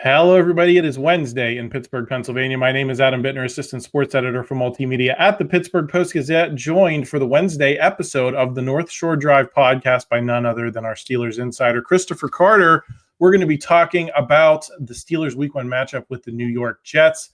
Hello, everybody. It is Wednesday in Pittsburgh, Pennsylvania. My name is Adam Bittner, assistant sports editor for multimedia at the Pittsburgh Post-Gazette, joined for the Wednesday episode of the North Shore Drive podcast by none other than our Steelers insider, Christopher Carter. We're going to be talking about the Steelers' Week 1 matchup with the New York Jets,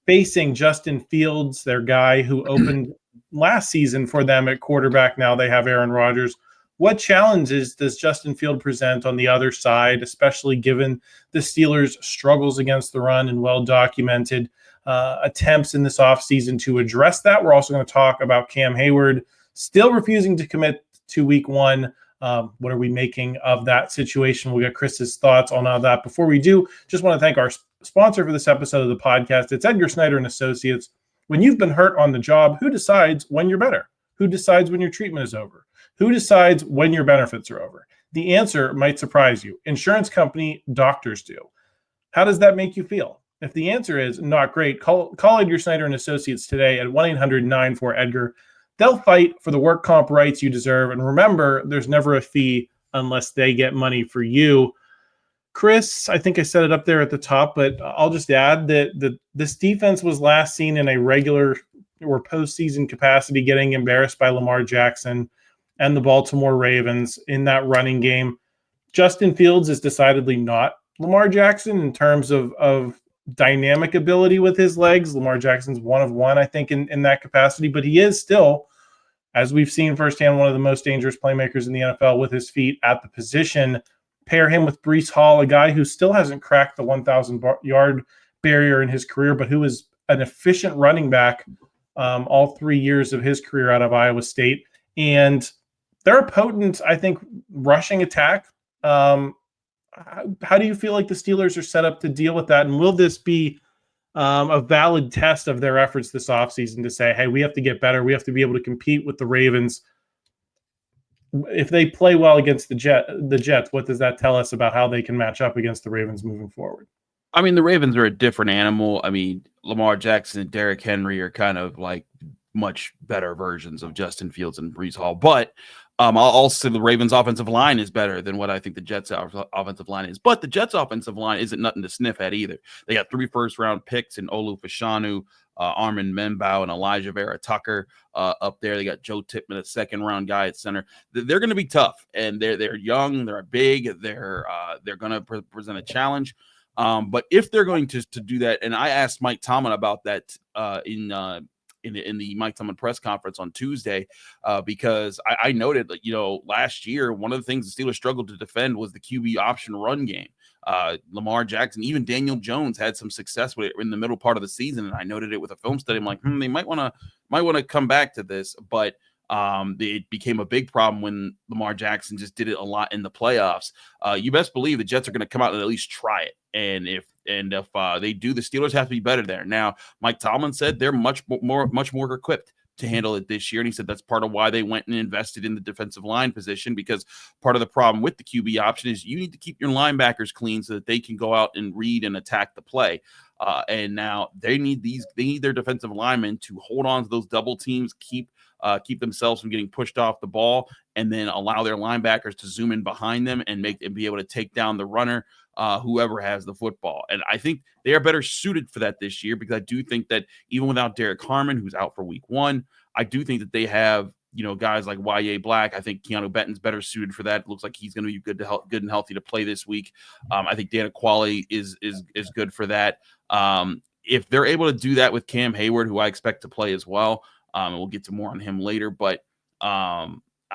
facing Justin Fields, their guy who opened last season for them at quarterback. Now they have Aaron Rodgers. What challenges does Justin Field present on the other side, especially given the Steelers' struggles against the run and well-documented attempts in this offseason to address that? We're also going to talk about Cam Heyward still refusing to commit to Week 1. What are we making of that situation? We'll get Chris's thoughts on all that. Before we do, just want to thank our sponsor for this episode of the podcast. It's Edgar Snyder Associates. When you've been hurt on the job, who decides when you're better? Who decides when your treatment is over? Who decides when your benefits are over? The answer might surprise you. Insurance company doctors do. How does that make you feel? If the answer is not great, call Edgar Snyder Associates today at 1-800-94-EDGAR. They'll fight for the work comp rights you deserve. And remember, there's never a fee unless they get money for you. Chris, I think I set it up there at the top, but I'll just add that this defense was last seen in a regular or postseason capacity, getting embarrassed by Lamar Jackson and the Baltimore Ravens in that running game. Justin Fields is decidedly not Lamar Jackson in terms of dynamic ability with his legs. Lamar Jackson's one of one, I think, in that capacity, but he is still, as we've seen firsthand, one of the most dangerous playmakers in the NFL with his feet at the position. Pair him with Breece Hall, a guy who still hasn't cracked the 1,000-yard barrier in his career, but who is an efficient running back all 3 years of his career out of Iowa State. And they're a potent, I think, rushing attack. How do you feel like the Steelers are set up to deal with that? And will this be a valid test of their efforts this offseason to say, hey, we have to get better. We have to be able to compete with the Ravens. If they play well against the Jets, what does that tell us about how they can match up against the Ravens moving forward? I mean, the Ravens are a different animal. I mean, Lamar Jackson and Derrick Henry are kind of like much better versions of Justin Fields and Breece Hall. But I'll also say the Ravens' offensive line is better than what I think the Jets' offensive line is. But the Jets' offensive line isn't nothing to sniff at either. They got 3 first-round picks in Olu Fashanu, Armin Membow, and Elijah Vera Tucker up there. They got Joe Tippmann, a second-round guy at center. They're going to be tough, and they're young, they're big, they're going to present a challenge. But if they're going to do that, and I asked Mike Tomlin about that in the Mike Tomlin press conference on Tuesday, because I noted that, last year, one of the things the Steelers struggled to defend was the QB option run game. Lamar Jackson, even Daniel Jones had some success with it in the middle part of the season. And I noted it with a film study. I'm like, they might want to come back to this, but it became a big problem when Lamar Jackson just did it a lot in the playoffs. You best believe the Jets are going to come out and at least try it. And if they do, the Steelers have to be better there. Now, Mike Tomlin said they're much more equipped to handle it this year. And he said that's part of why they went and invested in the defensive line position, because part of the problem with the QB option is you need to keep your linebackers clean so that they can go out and read and attack the play. And now they need their defensive linemen to hold on to those double teams, keep themselves from getting pushed off the ball, and then allow their linebackers to zoom in behind them and be able to take down the runner, whoever has the football. And I think they are better suited for that this year, because I do think that even without Derrick Harmon, who's out for Week 1, I do think that they have guys like Yahya Black. I think Keanu Benton's better suited for that. It looks like he's going to be good and healthy to play this week. I think Dana Qualley is good for that. If they're able to do that with Cam Heyward, who I expect to play as well, and we'll get to more on him later, but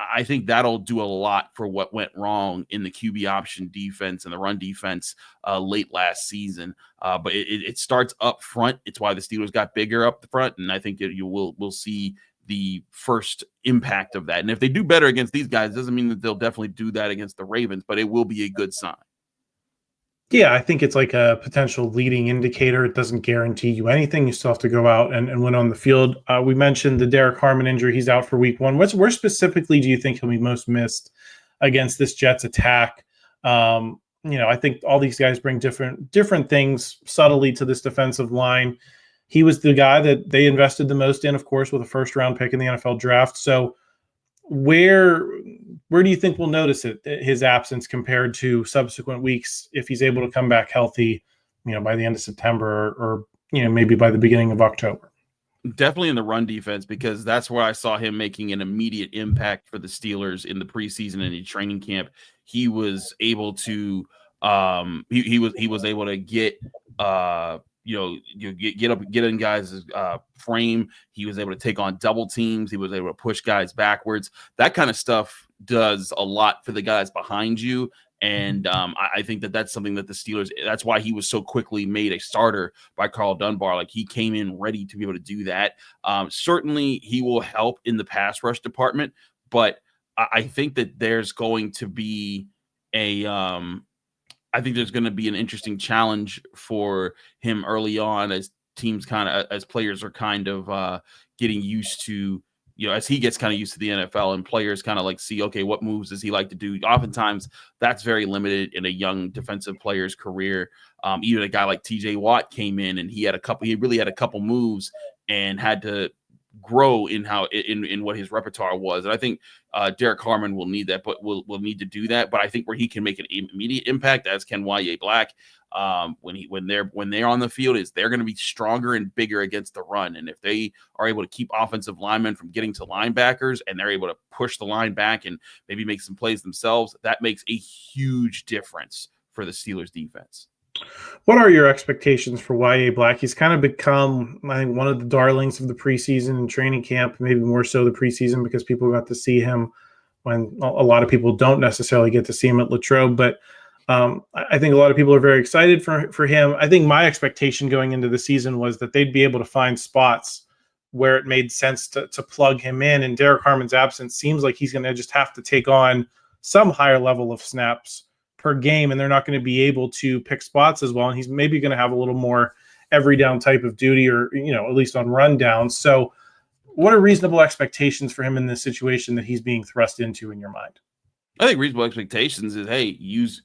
I think that'll do a lot for what went wrong in the QB option defense and the run defense late last season. But it starts up front. It's why the Steelers got bigger up the front, and I think that we'll see the first impact of that. And if they do better against these guys, doesn't mean that they'll definitely do that against the Ravens, but it will be a good sign. Yeah, I think it's like a potential leading indicator. It doesn't guarantee you anything. You still have to go out and win on the field. We mentioned the Derrick Harmon injury. He's out for Week 1. Where specifically do you think he'll be most missed against this Jets attack? I think all these guys bring different things subtly to this defensive line. He was the guy that they invested the most in, of course, with a first-round pick in the NFL draft. So where do you think we'll notice his absence compared to subsequent weeks if he's able to come back healthy by the end of September or maybe by the beginning of October. Definitely in the run defense, because that's where I saw him making an immediate impact for the Steelers in the preseason and in training camp. He was able to he was able to get get in guys' frame. He was able to take on double teams. He was able to push guys backwards. That kind of stuff does a lot for the guys behind you. And I think that's something that the Steelers, that's why he was so quickly made a starter by Carl Dunbar. Like, he came in ready to be able to do that. Certainly he will help in the pass rush department, but I think that there's going to be an interesting challenge for him early on as players are kind of getting used to, as he gets kind of used to the NFL and players kind of like see, okay, what moves does he like to do? Oftentimes that's very limited in a young defensive player's career. Even a guy like TJ Watt came in and he really had a couple moves and had to grow in what his repertoire was. And I think Derrick Harmon will need that, but will need to do that. But I think where he can make an immediate impact, as can Yahya Black, when they're on the field, is they're going to be stronger and bigger against the run. And if they are able to keep offensive linemen from getting to linebackers and they're able to push the line back and maybe make some plays themselves, that makes a huge difference for the Steelers defense. What are your expectations for Yahya Black? He's kind of become, I think, one of the darlings of the preseason and training camp, maybe more so the preseason because people got to see him when a lot of people don't necessarily get to see him at Latrobe. But I think a lot of people are very excited for him. I think my expectation going into the season was that they'd be able to find spots where it made sense to plug him in. And Derrick Harmon's absence seems like he's going to just have to take on some higher level of snaps per game, and they're not going to be able to pick spots as well. And he's maybe going to have a little more every down type of duty, or, at least on rundowns. So what are reasonable expectations for him in this situation that he's being thrust into in your mind? I think reasonable expectations is, hey, use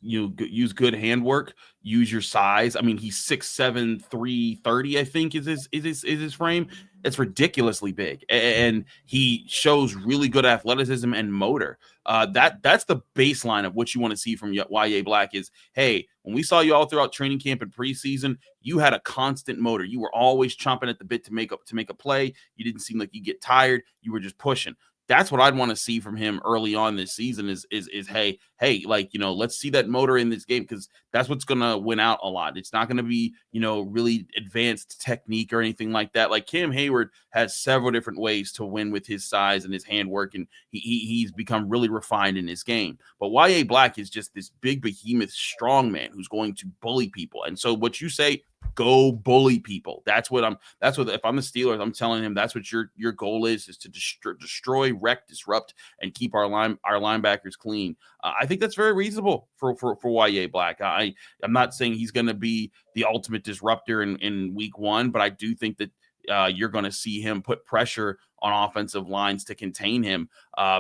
good handwork, use your size. I mean, he's 6'7", 330, I think is his frame. It's ridiculously big, and he shows really good athleticism and motor. That's the baseline of what you want to see from Yahya Black is, hey, when we saw you all throughout training camp and preseason, you had a constant motor. You were always chomping at the bit to make a play. You didn't seem like you get tired. You were just pushing. That's what I'd want to see from him early on this season is hey, like, let's see that motor in this game, because that's what's going to win out a lot. It's not going to be, really advanced technique or anything like that. Like, Cam Heyward has several different ways to win with his size and his handwork, and he's become really refined in his game. But Yahya Black is just this big behemoth strong man who's going to bully people. And so what you say, go bully people. That's what if I'm the Steelers, I'm telling him that's what your goal is to destroy, wreck, disrupt, and keep our linebackers clean. I think that's very reasonable for Yahya Black. I'm not saying he's going to be the ultimate disruptor in week one, but I do think that you're going to see him put pressure on offensive lines to contain him,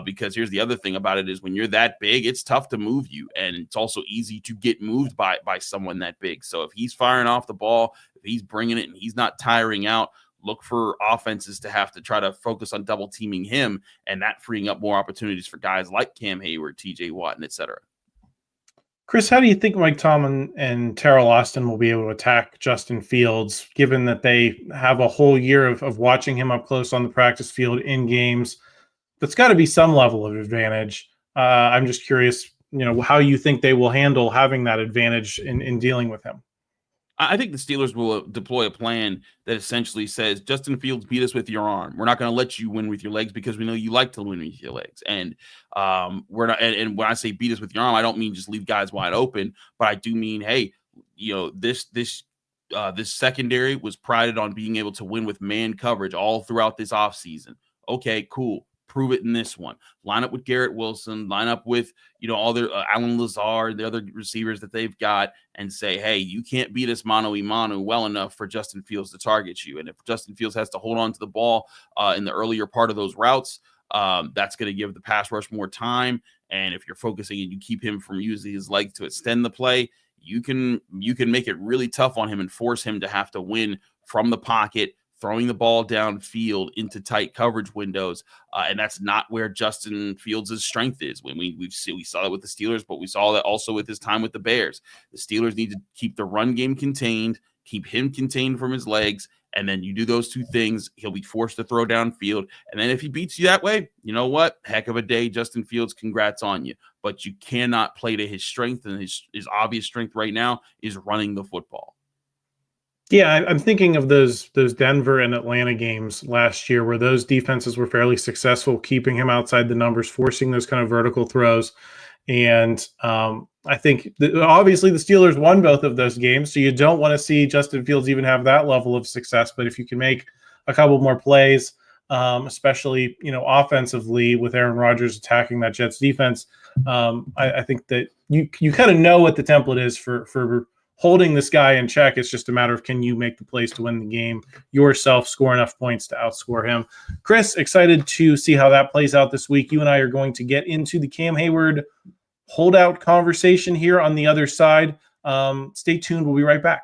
because here's the other thing about it is when you're that big, it's tough to move you, and it's also easy to get moved by someone that big. So if he's firing off the ball, if he's bringing it and he's not tiring out, look for offenses to have to try to focus on double teaming him, and that freeing up more opportunities for guys like Cam Heyward, TJ Watt, and et cetera. Chris, how do you think Mike Tomlin and Terrell Austin will be able to attack Justin Fields, given that they have a whole year of watching him up close on the practice field in games? That's got to be some level of advantage. I'm just curious, how you think they will handle having that advantage in dealing with him. I think the Steelers will deploy a plan that essentially says, Justin Fields, beat us with your arm. We're not going to let you win with your legs because we know you like to win with your legs. And we're not. And when I say beat us with your arm, I don't mean just leave guys wide open, but I do mean, hey, this secondary was prided on being able to win with man coverage all throughout this offseason. Okay, cool. Prove it in this one. Line up with Garrett Wilson, line up with, all their Alan Lazard, the other receivers that they've got, and say, hey, you can't beat us mano-a-mano well enough for Justin Fields to target you. And if Justin Fields has to hold on to the ball in the earlier part of those routes, that's going to give the pass rush more time. And if you're focusing and you keep him from using his legs to extend the play, you can make it really tough on him and force him to have to win from the pocket throwing the ball downfield into tight coverage windows, and that's not where Justin Fields' strength is. When we saw that with the Steelers, but we saw that also with his time with the Bears. The Steelers need to keep the run game contained, keep him contained from his legs, and then you do those two things, he'll be forced to throw downfield. And then if he beats you that way, you know what? Heck of a day, Justin Fields. Congrats on you. But you cannot play to his strength, and his obvious strength right now is running the football. Yeah, I'm thinking of those Denver and Atlanta games last year where those defenses were fairly successful, keeping him outside the numbers, forcing those kind of vertical throws. And I think obviously the Steelers won both of those games, so you don't want to see Justin Fields even have that level of success. But if you can make a couple more plays, especially offensively with Aaron Rodgers attacking that Jets defense, I think that you kind of know what the template is for holding this guy in check. It's just a matter of, can you make the plays to win the game yourself, score enough points to outscore him. Chris, excited to see how that plays out this week. You and I are going to get into the Cam Heyward holdout conversation here on the other side. Stay tuned. We'll be right back.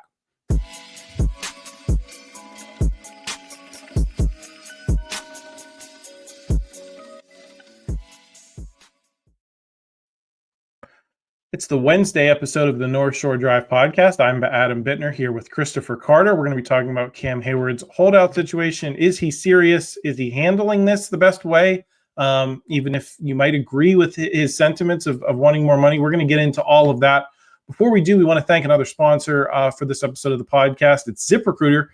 It's the Wednesday episode of the North Shore Drive podcast. I'm Adam Bittner here with Christopher Carter. We're going to be talking about Cam Heyward's holdout situation. Is he serious? Is he handling this the best way? Even if you might agree with his sentiments of wanting more money, we're going to get into all of that. Before we do, we want to thank another sponsor for this episode of the podcast. It's ZipRecruiter.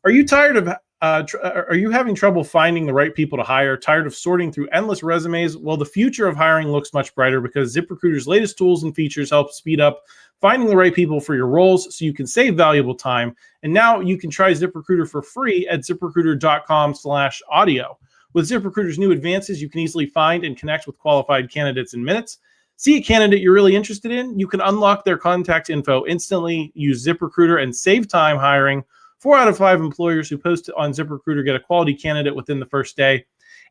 Are you tired of are you having trouble finding the right people to hire? Tired of sorting through endless resumes? Well, the future of hiring looks much brighter because ZipRecruiter's latest tools and features help speed up finding the right people for your roles so you can save valuable time. And now you can try ZipRecruiter for free at ZipRecruiter.com/audio. With ZipRecruiter's new advances, you can easily find and connect with qualified candidates in minutes. See a candidate you're really interested in? You can unlock their contact info instantly, use ZipRecruiter, and save time hiring. 4 out of 5 employers who post on ZipRecruiter get a quality candidate within the first day.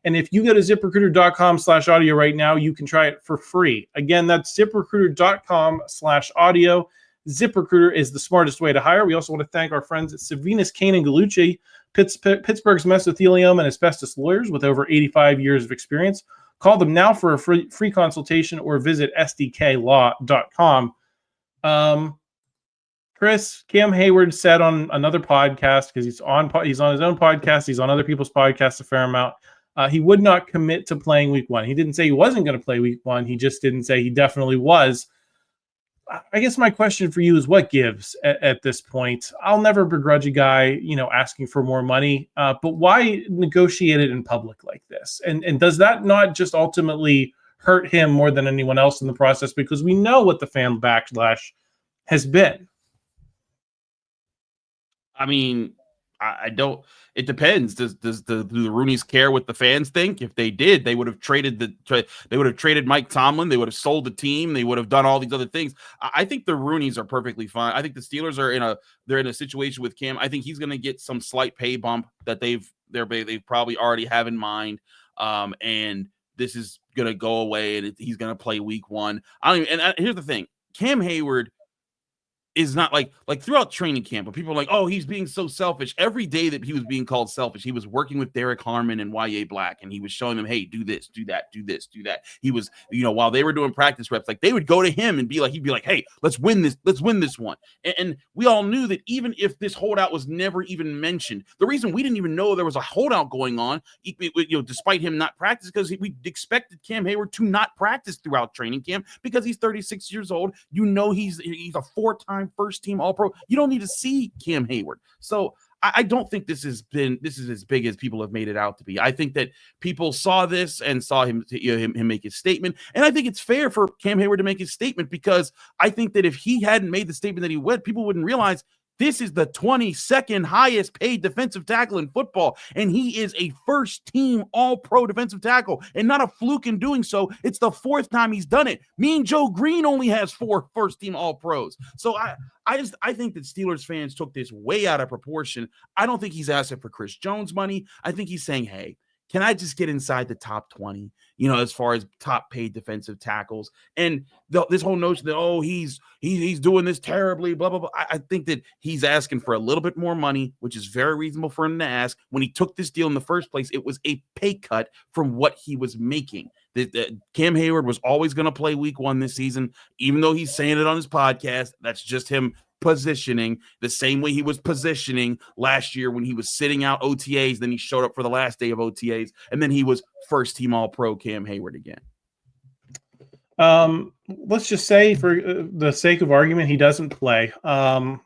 And if you go to ZipRecruiter.com/audio right now, you can try it for free. Again, that's ZipRecruiter.com/audio. ZipRecruiter is the smartest way to hire. We also want to thank our friends at Savinas, Kane & Gallucci, Pittsburgh's mesothelioma and asbestos lawyers with over 85 years of experience. Call them now for a free consultation or visit sdklaw.com. Chris, Cam Heyward said on another podcast, because he's on his own podcast, he's on other people's podcasts a fair amount, he would not commit to playing week 1. He didn't say he wasn't going to play week 1. He just didn't say he definitely was. I guess my question for you is, what gives at this point? I'll never begrudge a guy, asking for more money, but why negotiate it in public like this? And does that not just ultimately hurt him more than anyone else in the process? Because we know what the fan backlash has been. I mean, I don't. It depends. Do the Rooneys care what the fans think? If they did, they would have traded Mike Tomlin. They would have sold the team. They would have done all these other things. I think the Rooneys are perfectly fine. I think the Steelers are in a situation with Cam. I think he's going to get some slight pay bump that they probably already have in mind. And this is going to go away, and he's going to play week 1. Here's the thing: Cam Heyward is not like throughout training camp, but people are like, oh, he's being so selfish. Every day that he was being called selfish, he was working with Derrick Harmon and Yahya Black, and he was showing them, hey, do this, do that, do this, do that. He was, while they were doing practice reps, like they would go to him and he'd be like, hey, let's win this one. And we all knew that even if this holdout was never even mentioned, the reason we didn't even know there was a holdout going on, despite him not practice, because we expected Cam Heyward to not practice throughout training camp because he's 36 years old. He's a 4-time first-team All-Pro. You don't need to see Cam Heyward. So I don't think this is as big as people have made it out to be. I think that people saw this and saw him make his statement, and I think it's fair for Cam Heyward to make his statement, because I think that if he hadn't made the statement that he would, people wouldn't realize this is the 22nd highest paid defensive tackle in football, and he is a first-team All-Pro defensive tackle, and not a fluke in doing so. It's the 4th time he's done it. Mean Joe Green only has 4 first-team All-Pros. So I think that Steelers fans took this way out of proportion. I don't think he's asking for Chris Jones money. I think he's saying, hey, can I just get inside the top 20? as far as top paid defensive tackles. And this whole notion that, he's doing this terribly, blah, blah, blah. I think that he's asking for a little bit more money, which is very reasonable for him to ask. When he took this deal in the first place, it was a pay cut from what he was making. Cam Heyward was always going to play week 1 this season, even though he's saying it on his podcast. That's just him positioning the same way he was positioning last year when he was sitting out OTAs. Then he showed up for the last day of OTAs, and then he was first team All-Pro Cam Heyward again. Let's just say, for the sake of argument, he doesn't play. Are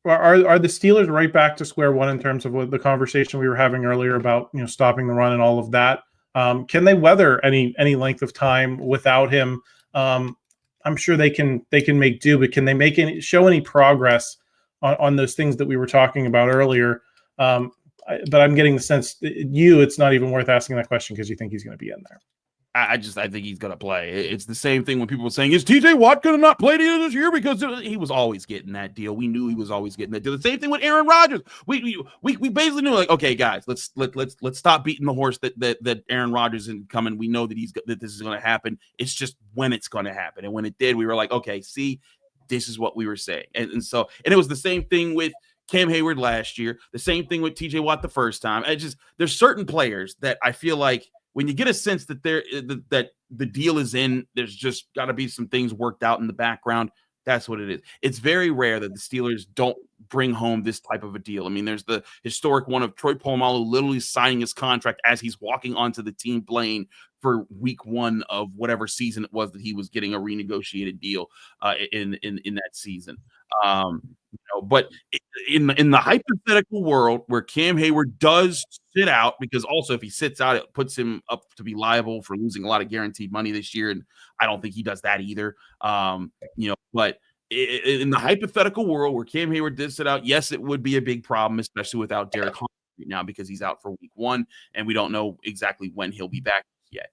the Steelers right back to square one in terms of what the conversation we were having earlier about stopping the run and all of that? Can they weather any length of time without him? I'm sure they can make do, but can they show any progress on those things that we were talking about earlier? But I'm getting the sense that it's not even worth asking that question because you think he's going to be in there. I think he's going to play. It's the same thing when people were saying, is TJ Watt going to not play this year? Because he was always getting that deal. We knew he was always getting that deal. The same thing with Aaron Rodgers. We basically knew, like, okay, guys, let's stop beating the horse that Aaron Rodgers isn't coming. We know that this is going to happen. It's just when it's going to happen. And when it did, we were like, okay, see, this is what we were saying. And it was the same thing with Cam Heyward last year. The same thing with TJ Watt the first time. There's certain players that I feel like, when you get a sense that that the deal is in, there's just got to be some things worked out in the background. That's what it is. It's very rare that the Steelers don't bring home this type of a deal. I mean, there's the historic one of Troy Polamalu literally signing his contract as he's walking onto the team plane for week 1 of whatever season it was that he was getting a renegotiated deal in that season. But in the hypothetical world where Cam Heyward does sit out, because also if he sits out, it puts him up to be liable for losing a lot of guaranteed money this year, and I don't think he does that either. But in the hypothetical world where Cam Heyward did sit out, yes, it would be a big problem, especially without Derrick Harmon right now, because he's out for week 1, and we don't know exactly when he'll be back yet.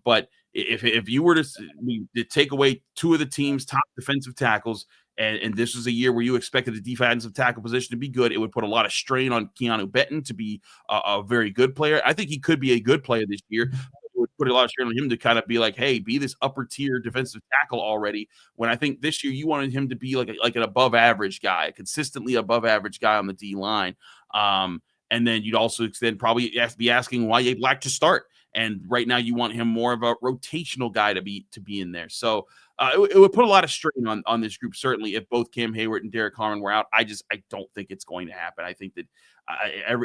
But if you were to take away 2 of the team's top defensive tackles, and this was a year where you expected the defensive tackle position to be good, it would put a lot of strain on Keanu Benton to be a very good player. I think he could be a good player this year. It would put a lot of strain on him to kind of be like, hey, be this upper tier defensive tackle already. When I think this year you wanted him to be like an above average guy, a consistently above average guy on the D line. And then you'd also then probably have to be asking Yahya Black to start. And right now you want him more of a rotational guy to be in there. So it would put a lot of strain on this group, certainly, if both Cam Heyward and Derrick Harmon were out. I don't think it's going to happen. I think that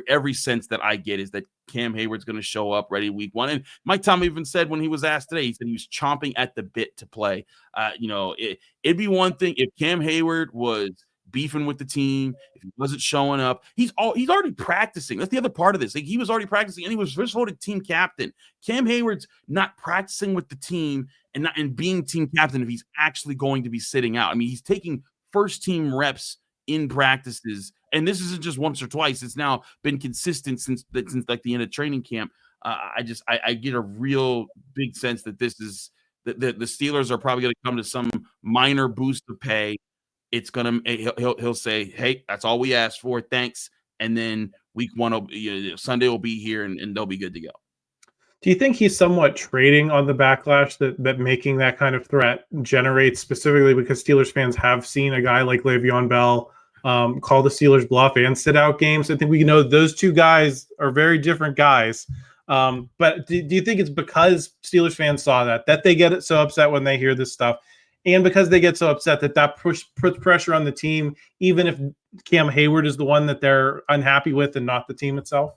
every sense that I get is that Cam Heyward's going to show up ready week 1. And Mike Tomlin even said when he was asked today, he said he was chomping at the bit to play. It'd be one thing if Cam Heyward was beefing with the team, if he wasn't showing up. He's already practicing. That's the other part of this. Like, he was already practicing, and he was first voted team captain. Cam Heyward's not practicing with the team and being team captain if he's actually going to be sitting out. I mean, he's taking first team reps in practices, and this isn't just once or twice. It's now been consistent since like the end of training camp. I get a real big sense that this is that the Steelers are probably going to come to some minor boost of pay. It's gonna he'll say, hey, that's all we asked for, thanks. And then week 1 Sunday will be here and they'll be good to go. Do you think he's somewhat trading on the backlash that making that kind of threat generates, specifically because Steelers fans have seen a guy like Le'Veon Bell call the Steelers bluff and sit out games? I think we know those 2 guys are very different guys. But do you think it's because Steelers fans saw that they get so upset when they hear this stuff? And because they get so upset that puts pressure on the team, even if Cam Heyward is the one that they're unhappy with and not the team itself?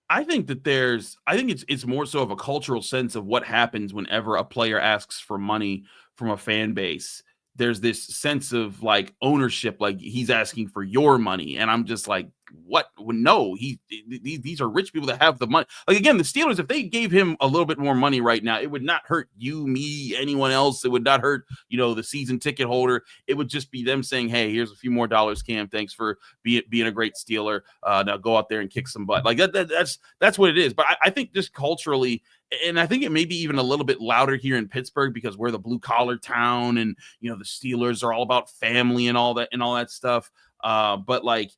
I think it's more so of a cultural sense of what happens whenever a player asks for money from a fan base. There's this sense of like ownership, like he's asking for your money. And I'm just like, what? No, these are rich people that have the money. Like, again, the Steelers, if they gave him a little bit more money right now, it would not hurt you, me, anyone else. It would not hurt, the season ticket holder. It would just be them saying, hey, here's a few more dollars, Cam. Thanks for being a great Steeler. Now go out there and kick some butt. Like that's what it is. But I think just culturally, and I think it may be even a little bit louder here in Pittsburgh because we're the blue collar town, and the Steelers are all about family and all that stuff. But like,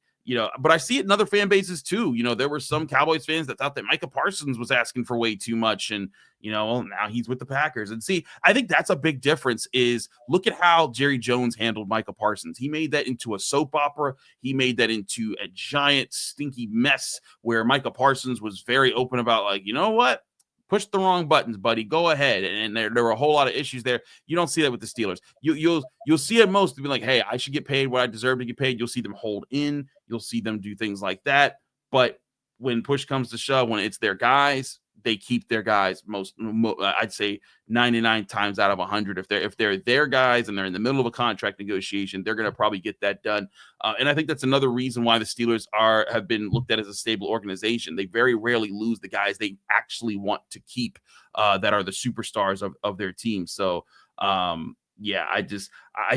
but I see it in other fan bases too. There were some Cowboys fans that thought that Micah Parsons was asking for way too much. And, well, now he's with the Packers. And see, I think that's a big difference is look at how Jerry Jones handled Micah Parsons. He made that into a soap opera. He made that into a giant stinky mess where Micah Parsons was very open about like, you know what? Push the wrong buttons, buddy. Go ahead. And there were a whole lot of issues there. You don't see that with the Steelers. You'll see it most to be like, hey, I should get paid what I deserve to get paid. You'll see them hold in. You'll see them do things like that. But when push comes to shove, when it's their guys, they keep their guys I'd say 99 times out of 100. If they're their guys and they're in the middle of a contract negotiation, they're going to probably get that done. And I think that's another reason why the Steelers have bbeen looked at as a stable organization. They very rarely lose the guys they actually want to keep that are the superstars of their team. So I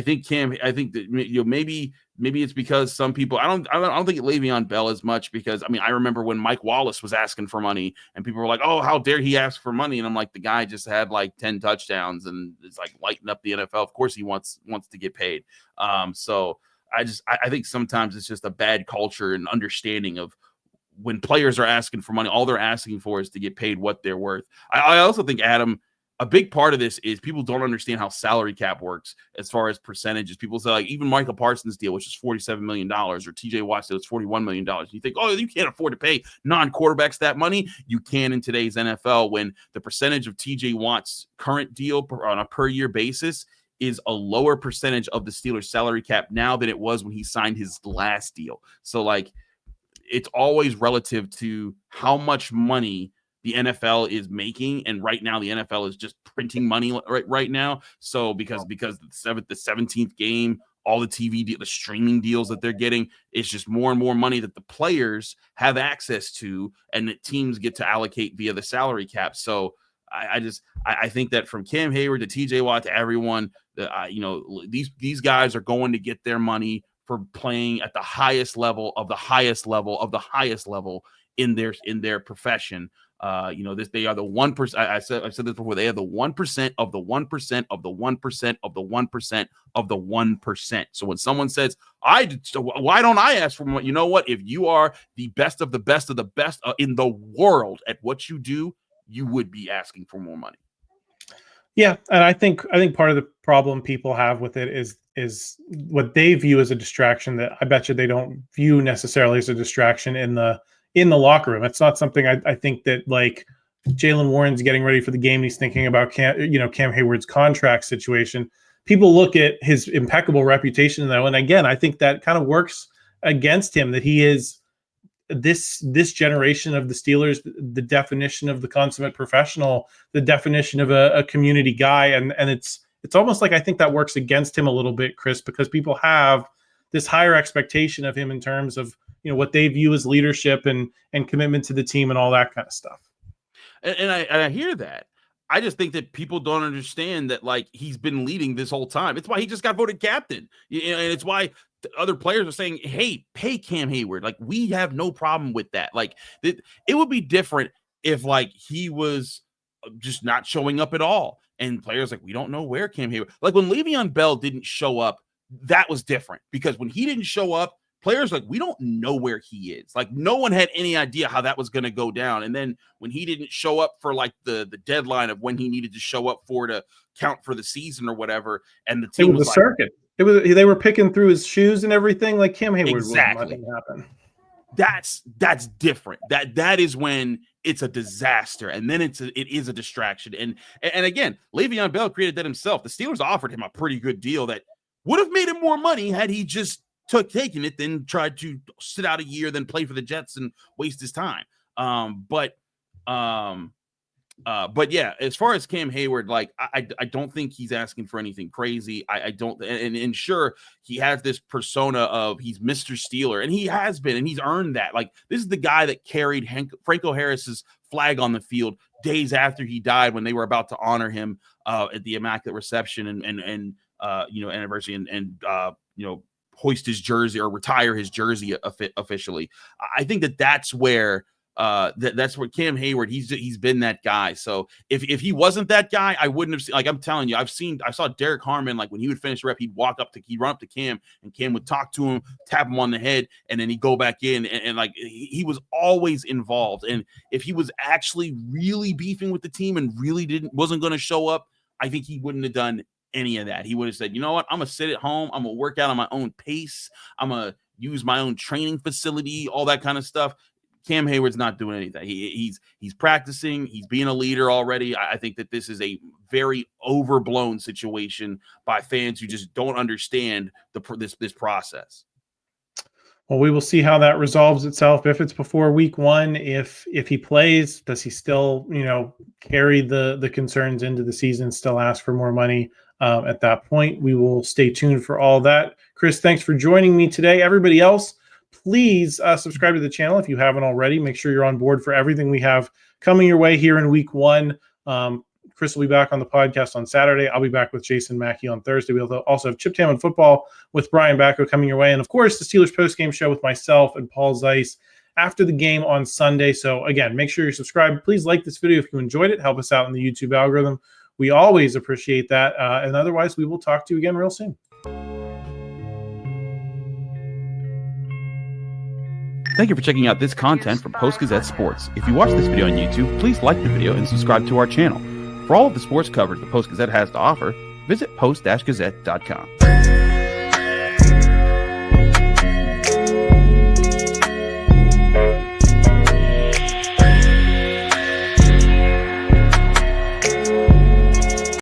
think that maybe it's because some people I don't think Le'Veon Bell as much because I remember when Mike Wallace was asking for money and people were like, oh, how dare he ask for money? And I'm like, the guy just had like 10 touchdowns and is like lighting up the NFL. Of course he wants to get paid. So I think sometimes it's just a bad culture and understanding of when players are asking for money, all they're asking for is to get paid what they're worth. I also think, Adam, a big part of this is people don't understand how salary cap works as far as percentages. People say, like, even Michael Parsons' deal, which is $47 million, or TJ Watt's deal, it's $41 million. You think, oh, you can't afford to pay non-quarterbacks that money. You can in today's NFL when the percentage of TJ Watt's current deal on a per-year basis is a lower percentage of the Steelers' salary cap now than it was when he signed his last deal. So, like, it's always relative to how much money the NFL is making, and right now the NFL is just printing money right now. So because the 17th game, all the TV the streaming deals that they're getting, it's just more and more money that the players have access to, and that teams get to allocate via the salary cap. So I think that from Cam Heyward to TJ Watt to everyone, these guys are going to get their money for playing at the highest level of the highest level of the highest level in their profession. They are the 1%. I've said this before. They are the 1% of the 1% of the 1% of the 1% of the 1%. So when someone says, why don't I ask for more? You know what? If you are the best of the best of the best in the world at what you do, you would be asking for more money. Yeah, and I think part of the problem people have with it is what they view as a distraction that I bet you they don't view necessarily as a distraction in the locker room. It's not something I think that, like, Jaylen Warren's getting ready for the game. He's thinking about Cam Heyward's contract situation. People look at his impeccable reputation though, and again, I think that kind of works against him, that he is this generation of the Steelers, the definition of the consummate professional, the definition of a community guy. And it's almost like I think that works against him a little bit, Chris, because people have this higher expectation of him in terms of, what they view as leadership and commitment to the team and all that kind of stuff. And I hear that. I just think that people don't understand that, like, he's been leading this whole time. It's why he just got voted captain. And it's why other players are saying, hey, pay Cam Heyward. Like, we have no problem with that. Like, it would be different if, like, he was just not showing up at all. And players like, we don't know where Cam Heyward. Like, when Le'Veon Bell didn't show up, that was different. Because when he didn't show up, players like, we don't know where he is. Like, no one had any idea how that was going to go down. And then when he didn't show up for, like, the deadline of when he needed to show up for to count for the season or whatever, and the team was like, circuit. They were picking through his shoes and everything. Like, Cam Heyward exactly. Wouldn't let it happen. That's different. That is when it's a disaster, and then it is a distraction. And again, Le'Veon Bell created that himself. The Steelers offered him a pretty good deal that would have made him more money had he just taken it, then tried to sit out a year, then play for the Jets and waste his time. But yeah, as far as Cam Heyward, like, I don't think he's asking for anything crazy. I don't, and sure, he has this persona of he's Mr. Steeler, and he has been, and he's earned that. Like, this is the guy that carried Franco Harris's flag on the field days after he died when they were about to honor him at the Immaculate Reception and anniversary and hoist his jersey or retire his jersey officially. I think that's where That's where Cam Heyward, he's been that guy. So if he wasn't that guy, I wouldn't have seen, like, I'm telling you, I saw Derrick Harmon, like when he would finish a rep, he'd run up to Cam, and Cam would talk to him, tap him on the head, and then he'd go back in, and like he was always involved. And if he was actually really beefing with the team and really wasn't going to show up, I think he wouldn't have done any of that. He would have said, you know what, I'm gonna sit at home, I'm gonna work out on my own pace, I'm gonna use my own training facility, all that kind of stuff. Cam Heyward's not doing anything. He's practicing. He's being a leader already. I think that this is a very overblown situation by fans who just don't understand this process. Well, we will see how that resolves itself. If it's before week 1, if he plays, does he still, carry the concerns into the season, still ask for more money at that point? We will stay tuned for all that. Chris, thanks for joining me today. Everybody else, please subscribe to the channel if you haven't already. Make sure you're on board for everything we have coming your way here in week 1. Chris will be back on the podcast on Saturday. I'll be back with Jason Mackey on Thursday. We'll also have Chip Tam and Football with Brian Bacco coming your way. And, of course, the Steelers postgame show with myself and Paul Zeiss after the game on Sunday. So, again, make sure you're subscribed. Please like this video if you enjoyed it. Help us out in the YouTube algorithm. We always appreciate that. And otherwise, we will talk to you again real soon. Thank you for checking out this content from Post-Gazette Sports. If you watch this video on YouTube, please like the video and subscribe to our channel. For all of the sports coverage the Post-Gazette has to offer, visit post-gazette.com.